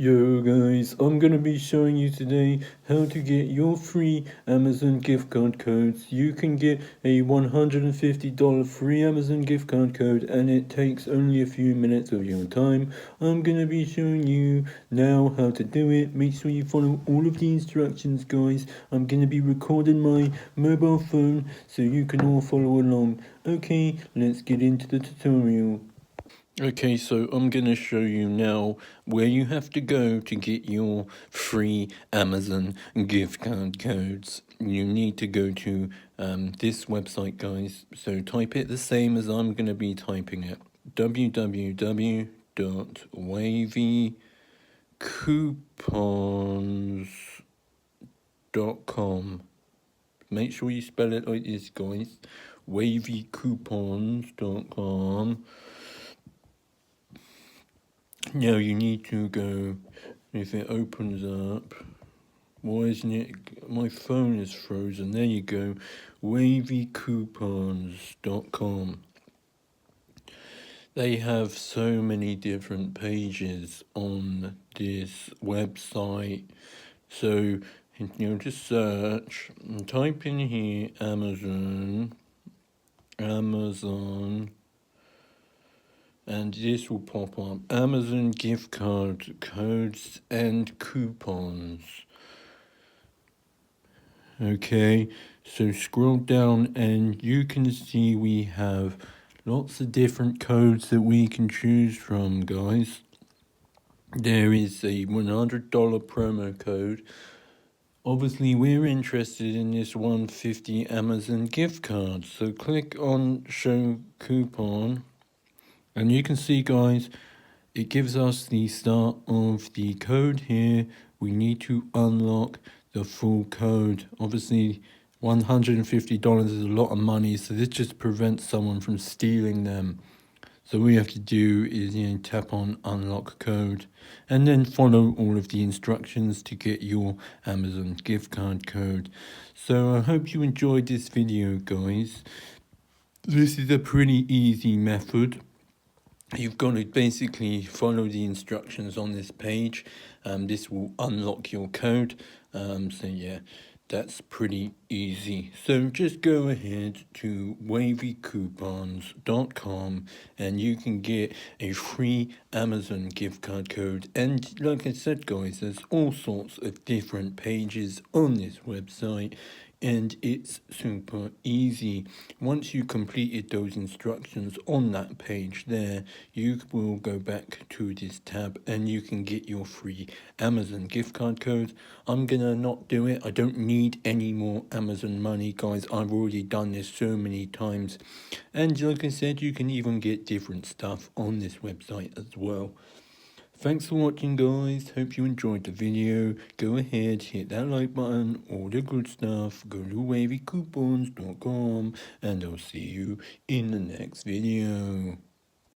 Yo guys, I'm gonna be showing you today how to get your free Amazon gift card codes. You can get a $150 free Amazon gift card code and it takes only a few minutes of your time. I'm gonna be showing you now how to do it. Make sure you follow all of the instructions, guys. I'm gonna be recording my mobile phone so you can all follow along. Okay, let's get into the tutorial. Okay, so I'm going to show you now where you have to go to get your free Amazon gift card codes. You need to go to this website, guys. So type it the same as I'm going to be typing it. www.wavycoupons.com. Make sure you spell it like this, guys. wavycoupons.com. Now you need to go, if it opens up, why isn't it, my phone is frozen, there you go, wavycoupons.com. They have so many different pages on this website, so just search and type in here Amazon, and this will pop up, Amazon gift card codes and coupons. Okay, so scroll down and you can see we have lots of different codes that we can choose from, guys. There is a $100 promo code. Obviously, we're interested in this 150 Amazon gift card, so click on show coupon. And you can see, guys, it gives us the start of the code here. We need to unlock the full code. Obviously, $150 is a lot of money, so this just prevents someone from stealing them. So all you have to do is tap on unlock code and then follow all of the instructions to get your Amazon gift card code. So I hope you enjoyed this video, guys. This is a pretty easy method. You've got to basically follow the instructions on this page. This will unlock your code. So yeah, that's pretty easy. So just go ahead to wavycoupons.com and you can get a free Amazon gift card code. And like I said, guys, there's all sorts of different pages on this website. And it's super easy. Once you completed those instructions on that page there, you will go back to this tab and you can get your free Amazon gift card code. I'm gonna not do it. I don't need any more Amazon money, guys. I've already done this so many times. And like I said, you can even get different stuff on this website as well. Thanks for watching, guys. Hope you enjoyed the video. Go ahead, hit that like button, all the good stuff. Go to wavycoupons.com and I'll see you in the next video.